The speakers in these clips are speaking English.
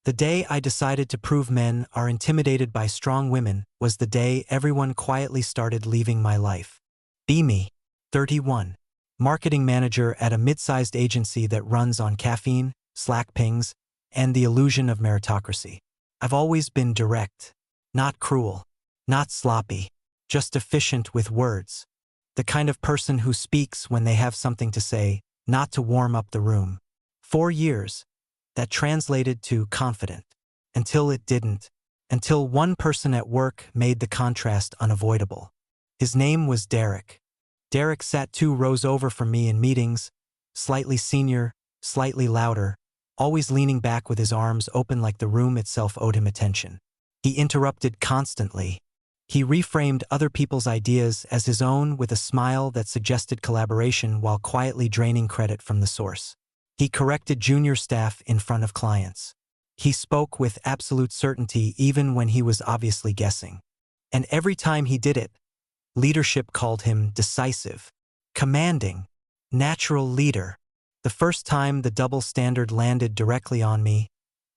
The day I decided to prove men are intimidated by strong women was the day everyone quietly started leaving my life. Be me, 31. Marketing manager at a mid-sized agency that runs on caffeine, Slack pings, and the illusion of meritocracy. I've always been direct, not cruel, not sloppy, just efficient with words. The kind of person who speaks when they have something to say, not to warm up the room. 4 years. That translated to confident. Until it didn't. Until one person at work made the contrast unavoidable. His name was Derek. Derek sat 2 rows over from me in meetings, slightly senior, slightly louder, always leaning back with his arms open like the room itself owed him attention. He interrupted constantly. He reframed other people's ideas as his own with a smile that suggested collaboration while quietly draining credit from the source. He corrected junior staff in front of clients. He spoke with absolute certainty even when he was obviously guessing. And every time he did it, leadership called him decisive, commanding, natural leader. The first time the double standard landed directly on me,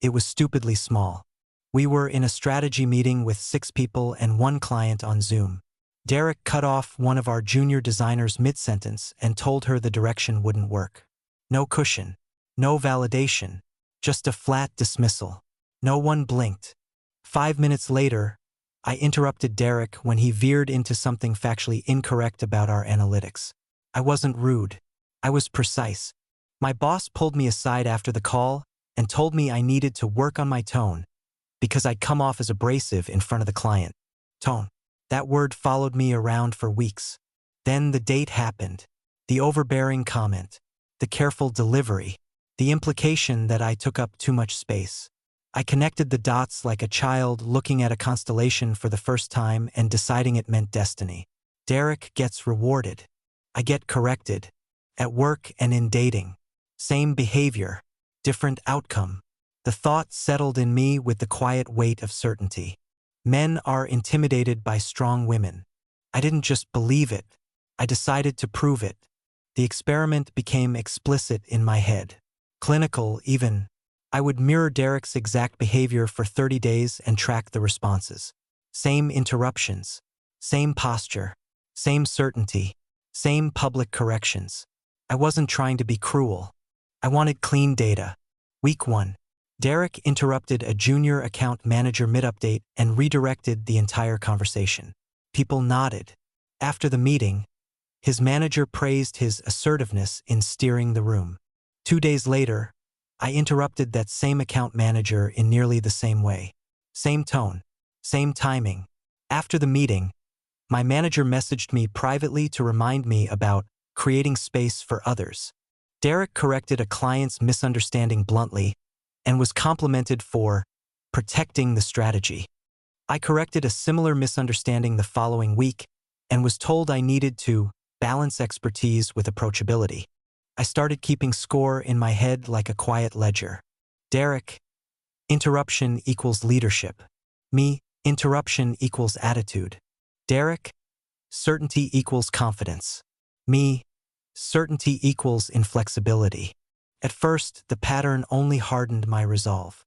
it was stupidly small. We were in a strategy meeting with 6 people and 1 client on Zoom. Derek cut off one of our junior designers mid-sentence and told her the direction wouldn't work. No cushion, no validation, just a flat dismissal. No one blinked. 5 minutes later, I interrupted Derek when he veered into something factually incorrect about our analytics. I wasn't rude. I was precise. My boss pulled me aside after the call and told me I needed to work on my tone because I'd come off as abrasive in front of the client. Tone. That word followed me around for weeks. Then the date happened. The overbearing comment. The careful delivery. The implication that I took up too much space. I connected the dots like a child looking at a constellation for the first time and deciding it meant destiny. Derek gets rewarded. I get corrected. At work and in dating. Same behavior. Different outcome. The thought settled in me with the quiet weight of certainty. Men are intimidated by strong women. I didn't just believe it. I decided to prove it. The experiment became explicit in my head. Clinical, even. I would mirror Derek's exact behavior for 30 days and track the responses. Same interruptions. Same posture. Same certainty. Same public corrections. I wasn't trying to be cruel. I wanted clean data. Week 1. Derek interrupted a junior account manager mid-update and redirected the entire conversation. People nodded. After the meeting, his manager praised his assertiveness in steering the room. 2 days later, I interrupted that same account manager in nearly the same way. Same tone. Same timing. After the meeting, my manager messaged me privately to remind me about creating space for others. Derek corrected a client's misunderstanding bluntly and was complimented for protecting the strategy. I corrected a similar misunderstanding the following week and was told I needed to balance expertise with approachability. I started keeping score in my head like a quiet ledger. Derek, interruption equals leadership. Me, interruption equals attitude. Derek, certainty equals confidence. Me, certainty equals inflexibility. At first, the pattern only hardened my resolve.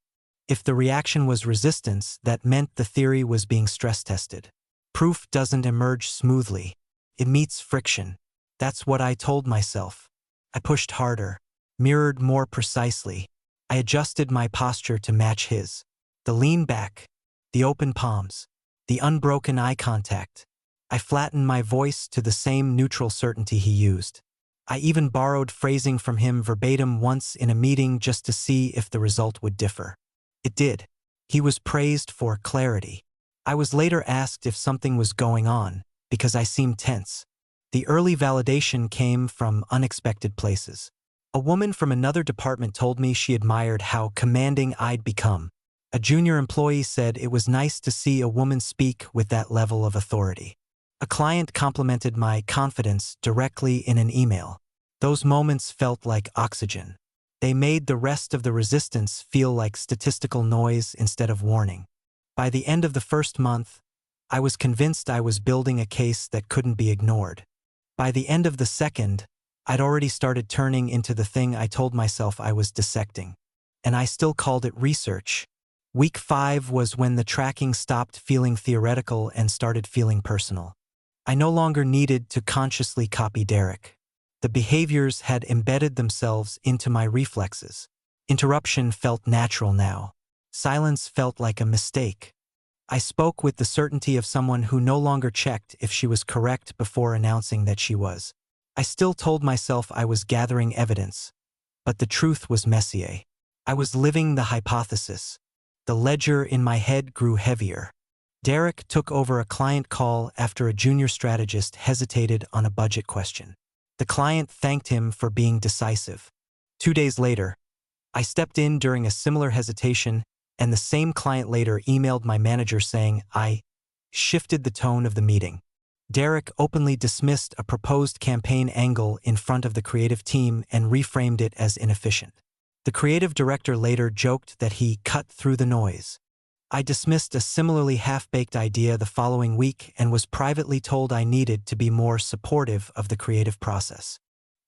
If the reaction was resistance, that meant the theory was being stress-tested. Proof doesn't emerge smoothly. It meets friction. That's what I told myself. I pushed harder, mirrored more precisely. I adjusted my posture to match his. The lean back, the open palms, the unbroken eye contact. I flattened my voice to the same neutral certainty he used. I even borrowed phrasing from him verbatim once in a meeting just to see if the result would differ. It did. He was praised for clarity. I was later asked if something was going on, because I seemed tense. The early validation came from unexpected places. A woman from another department told me she admired how commanding I'd become. A junior employee said it was nice to see a woman speak with that level of authority. A client complimented my confidence directly in an email. Those moments felt like oxygen. They made the rest of the resistance feel like statistical noise instead of warning. By the end of the first month, I was convinced I was building a case that couldn't be ignored. By the end of the second, I'd already started turning into the thing I told myself I was dissecting. And I still called it research, Week 5 was when the tracking stopped feeling theoretical and started feeling personal. I no longer needed to consciously copy Derek. The behaviors had embedded themselves into my reflexes. Interruption felt natural now. Silence felt like a mistake. I spoke with the certainty of someone who no longer checked if she was correct before announcing that she was. I still told myself I was gathering evidence, but the truth was messier. I was living the hypothesis. The ledger in my head grew heavier. Derek took over a client call after a junior strategist hesitated on a budget question. The client thanked him for being decisive. 2 days later, I stepped in during a similar hesitation, and the same client later emailed my manager saying I shifted the tone of the meeting. Derek openly dismissed a proposed campaign angle in front of the creative team and reframed it as inefficient. The creative director later joked that he cut through the noise. I dismissed a similarly half-baked idea the following week and was privately told I needed to be more supportive of the creative process.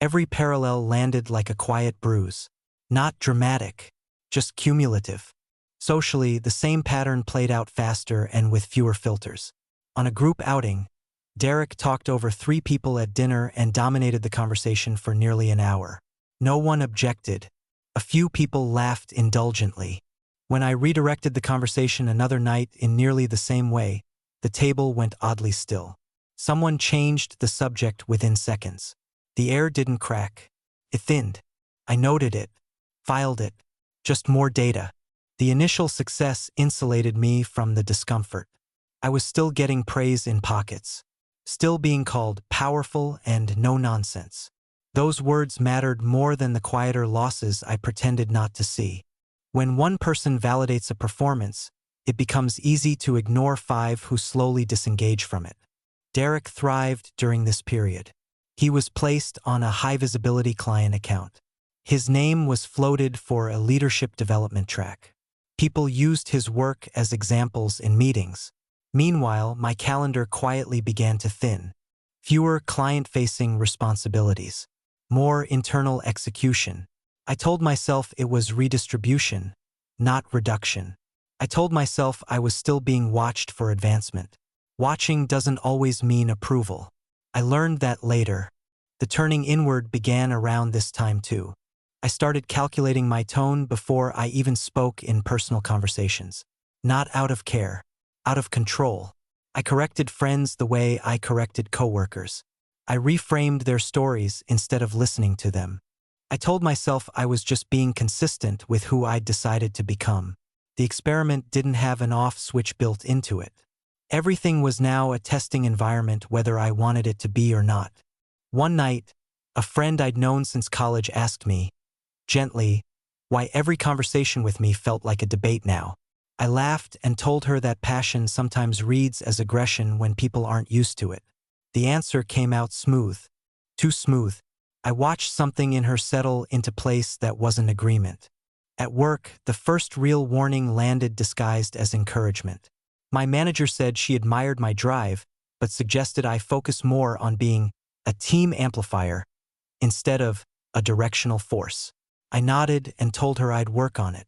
Every parallel landed like a quiet bruise. Not dramatic, just cumulative. Socially, the same pattern played out faster and with fewer filters. On a group outing, Derek talked over 3 people at dinner and dominated the conversation for nearly an hour. No one objected. A few people laughed indulgently. When I redirected the conversation another night in nearly the same way, the table went oddly still. Someone changed the subject within seconds. The air didn't crack. It thinned. I noted it, filed it. Just more data. The initial success insulated me from the discomfort. I was still getting praise in pockets. Still being called powerful and no nonsense. Those words mattered more than the quieter losses I pretended not to see. When one person validates a performance, it becomes easy to ignore 5 who slowly disengage from it. Derek thrived during this period. He was placed on a high-visibility client account. His name was floated for a leadership development track. People used his work as examples in meetings. Meanwhile, my calendar quietly began to thin. Fewer client-facing responsibilities. More internal execution. I told myself it was redistribution, not reduction. I told myself I was still being watched for advancement. Watching doesn't always mean approval. I learned that later. The turning inward began around this time too. I started calculating my tone before I even spoke in personal conversations. Not out of care, out of control. I corrected friends the way I corrected coworkers. I reframed their stories instead of listening to them. I told myself I was just being consistent with who I'd decided to become. The experiment didn't have an off switch built into it. Everything was now a testing environment whether I wanted it to be or not. One night, a friend I'd known since college asked me, gently, why every conversation with me felt like a debate now. I laughed and told her that passion sometimes reads as aggression when people aren't used to it. The answer came out smooth. Too smooth. I watched something in her settle into place that wasn't agreement. At work, the first real warning landed disguised as encouragement. My manager said she admired my drive, but suggested I focus more on being a team amplifier instead of a directional force. I nodded and told her I'd work on it.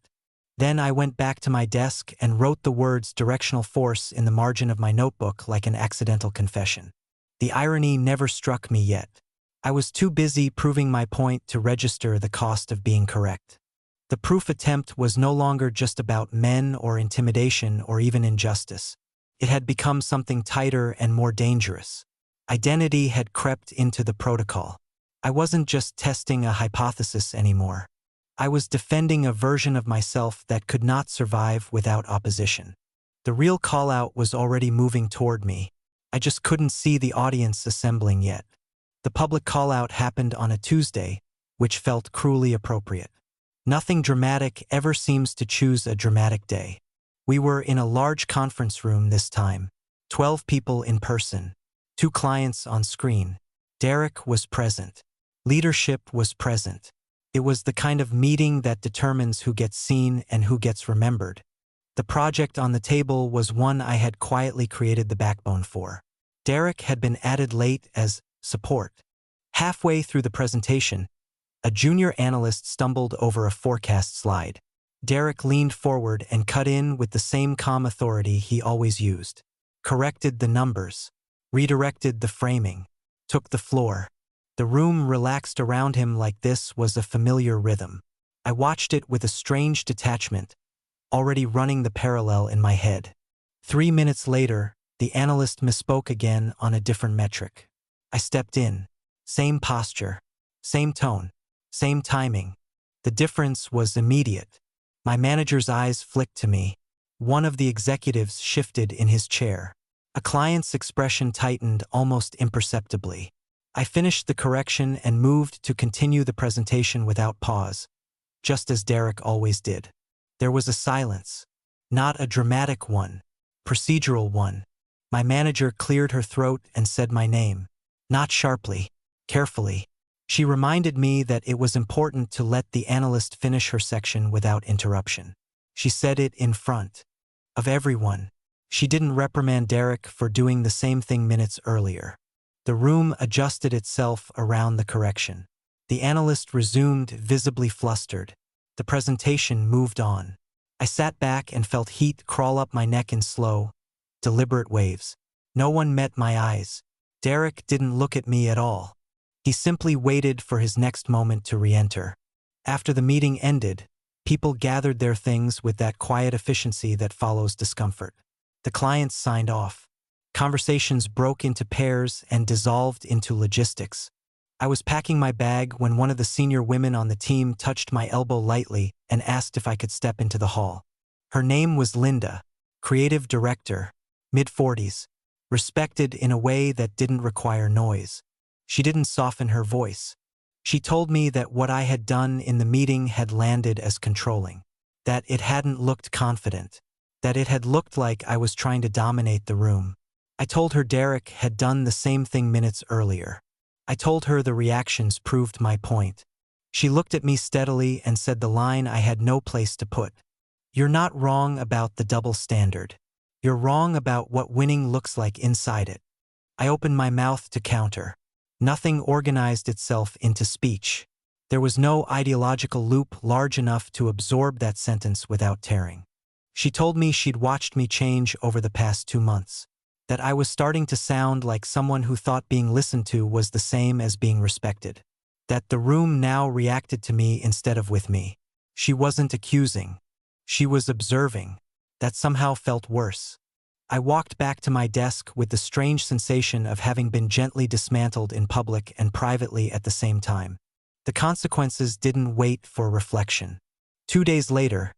Then I went back to my desk and wrote the words directional force in the margin of my notebook like an accidental confession. The irony never struck me yet. I was too busy proving my point to register the cost of being correct. The proof attempt was no longer just about men or intimidation or even injustice. It had become something tighter and more dangerous. Identity had crept into the protocol. I wasn't just testing a hypothesis anymore. I was defending a version of myself that could not survive without opposition. The real call-out was already moving toward me. I just couldn't see the audience assembling yet. The public call-out happened on a Tuesday, which felt cruelly appropriate. Nothing dramatic ever seems to choose a dramatic day. We were in a large conference room this time. 12 people in person. 2 clients on screen. Derek was present. Leadership was present. It was the kind of meeting that determines who gets seen and who gets remembered. The project on the table was one I had quietly created the backbone for. Derek had been added late as support. Halfway through the presentation, a junior analyst stumbled over a forecast slide. Derek leaned forward and cut in with the same calm authority he always used. Corrected the numbers. Redirected the framing. Took the floor. The room relaxed around him like this was a familiar rhythm. I watched it with a strange detachment, already running the parallel in my head. 3 minutes later, the analyst misspoke again on a different metric. I stepped in. Same posture. Same tone. Same timing. The difference was immediate. My manager's eyes flicked to me. One of the executives shifted in his chair. A client's expression tightened almost imperceptibly. I finished the correction and moved to continue the presentation without pause, just as Derek always did. There was a silence. Not a dramatic one. Procedural one. My manager cleared her throat and said my name. Not sharply. Carefully. She reminded me that it was important to let the analyst finish her section without interruption. She said it in front of everyone. She didn't reprimand Derek for doing the same thing minutes earlier. The room adjusted itself around the correction. The analyst resumed, visibly flustered. The presentation moved on. I sat back and felt heat crawl up my neck in slow, deliberate waves. No one met my eyes. Derek didn't look at me at all. He simply waited for his next moment to re-enter. After the meeting ended, people gathered their things with that quiet efficiency that follows discomfort. The clients signed off. Conversations broke into pairs and dissolved into logistics. I was packing my bag when one of the senior women on the team touched my elbow lightly and asked if I could step into the hall. Her name was Linda, creative director, mid-40s, respected in a way that didn't require noise. She didn't soften her voice. She told me that what I had done in the meeting had landed as controlling, that it hadn't looked confident, that it had looked like I was trying to dominate the room. I told her Derek had done the same thing minutes earlier. I told her the reactions proved my point. She looked at me steadily and said the line I had no place to put. You're not wrong about the double standard. You're wrong about what winning looks like inside it. I opened my mouth to counter. Nothing organized itself into speech. There was no ideological loop large enough to absorb that sentence without tearing. She told me she'd watched me change over the past 2 months, that I was starting to sound like someone who thought being listened to was the same as being respected, that the room now reacted to me instead of with me. She wasn't accusing. She was observing. That somehow felt worse. I walked back to my desk with the strange sensation of having been gently dismantled in public and privately at the same time. The consequences didn't wait for reflection. 2 days later,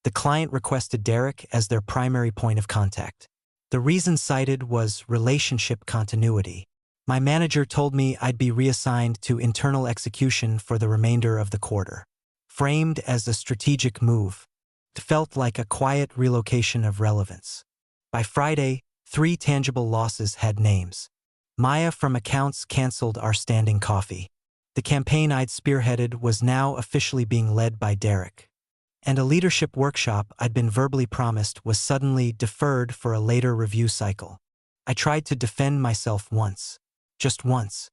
the client requested Derek as their primary point of contact. The reason cited was relationship continuity. My manager told me I'd be reassigned to internal execution for the remainder of the quarter. Framed as a strategic move, it felt like a quiet relocation of relevance. By Friday, 3 tangible losses had names. Maya from accounts canceled our standing coffee. The campaign I'd spearheaded was now officially being led by Derek. And a leadership workshop I'd been verbally promised was suddenly deferred for a later review cycle. I tried to defend myself once. Just once.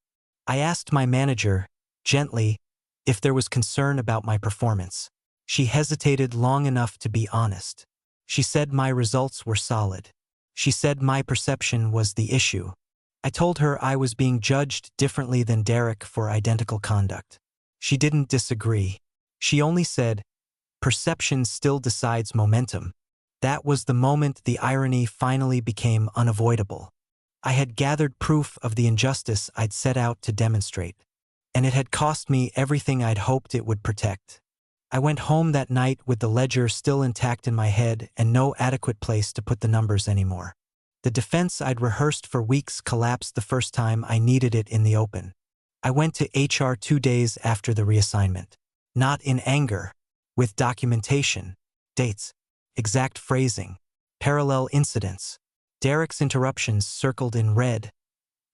I asked my manager, gently, if there was concern about my performance. She hesitated long enough to be honest. She said my results were solid. She said my perception was the issue. I told her I was being judged differently than Derek for identical conduct. She didn't disagree. She only said, perception still decides momentum. That was the moment the irony finally became unavoidable. I had gathered proof of the injustice I'd set out to demonstrate, and it had cost me everything I'd hoped it would protect. I went home that night with the ledger still intact in my head and no adequate place to put the numbers anymore. The defense I'd rehearsed for weeks collapsed the first time I needed it in the open. I went to HR 2 days after the reassignment. Not in anger, with documentation, dates, exact phrasing, parallel incidents. Derek's interruptions circled in red,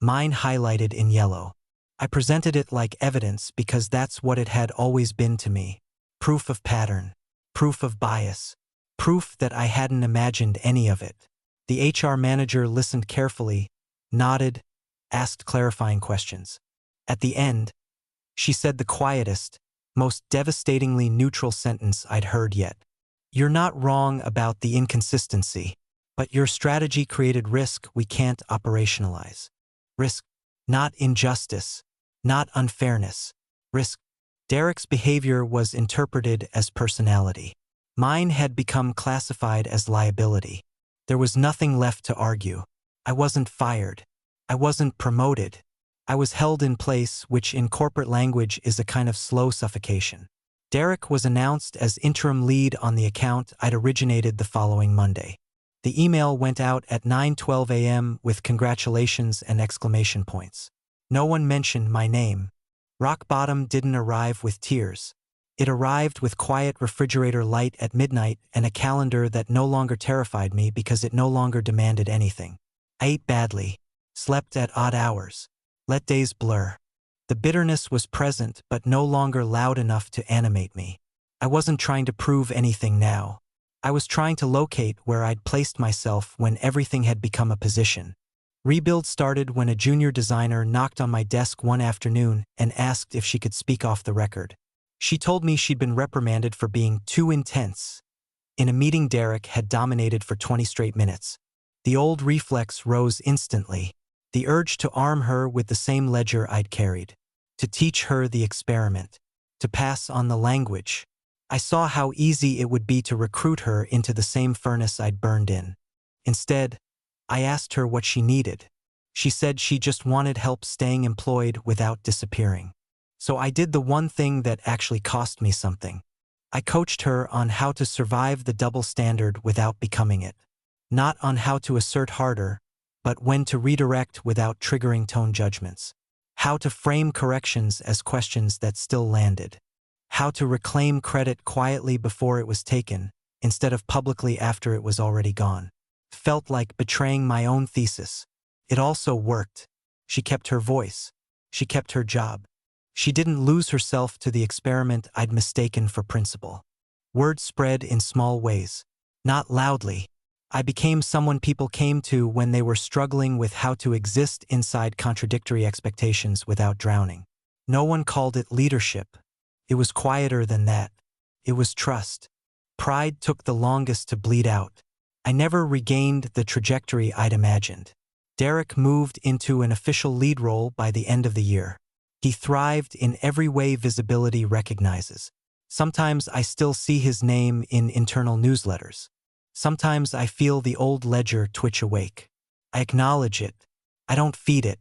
mine highlighted in yellow. I presented it like evidence because that's what it had always been to me. Proof of pattern, proof of bias, proof that I hadn't imagined any of it. The HR manager listened carefully, nodded, asked clarifying questions. At the end, she said the quietest, most devastatingly neutral sentence I'd heard yet. You're not wrong about the inconsistency, but your strategy created risk we can't operationalize. Risk, not injustice, not unfairness. Risk. Derek's behavior was interpreted as personality. Mine had become classified as liability. There was nothing left to argue. I wasn't fired. I wasn't promoted. I was held in place, which in corporate language is a kind of slow suffocation. Derek was announced as interim lead on the account I'd originated the following Monday. The email went out at 9:12 a.m. with congratulations and exclamation points. No one mentioned my name. Rock bottom didn't arrive with tears. It arrived with quiet refrigerator light at midnight and a calendar that no longer terrified me because it no longer demanded anything. I ate badly, slept at odd hours, let days blur. The bitterness was present but no longer loud enough to animate me. I wasn't trying to prove anything now. I was trying to locate where I'd placed myself when everything had become a position. Rebuild started when a junior designer knocked on my desk one afternoon and asked if she could speak off the record. She told me she'd been reprimanded for being too intense. In a meeting Derek had dominated for 20 straight minutes. The old reflex rose instantly, the urge to arm her with the same ledger I'd carried, to teach her the experiment, to pass on the language. I saw how easy it would be to recruit her into the same furnace I'd burned in. Instead, I asked her what she needed. She said she just wanted help staying employed without disappearing. So I did the one thing that actually cost me something. I coached her on how to survive the double standard without becoming it. Not on how to assert harder, but when to redirect without triggering tone judgments. How to frame corrections as questions that still landed. How to reclaim credit quietly before it was taken, instead of publicly after it was already gone. Felt like betraying my own thesis. It also worked. She kept her voice. She kept her job. She didn't lose herself to the experiment I'd mistaken for principle. Word spread in small ways. Not loudly. I became someone people came to when they were struggling with how to exist inside contradictory expectations without drowning. No one called it leadership. It was quieter than that. It was trust. Pride took the longest to bleed out. I never regained the trajectory I'd imagined. Derek moved into an official lead role by the end of the year. He thrived in every way visibility recognizes. Sometimes I still see his name in internal newsletters. Sometimes I feel the old ledger twitch awake. I acknowledge it. I don't feed it.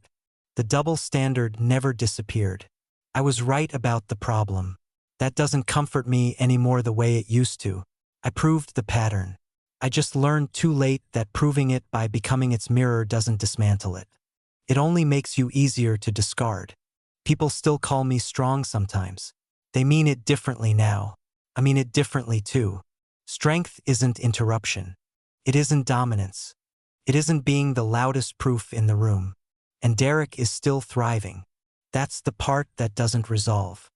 The double standard never disappeared. I was right about the problem. That doesn't comfort me anymore the way it used to. I proved the pattern. I just learned too late that proving it by becoming its mirror doesn't dismantle it. It only makes you easier to discard. People still call me strong sometimes. They mean it differently now. I mean it differently too. Strength isn't interruption. It isn't dominance. It isn't being the loudest proof in the room. And Derek is still thriving. That's the part that doesn't resolve.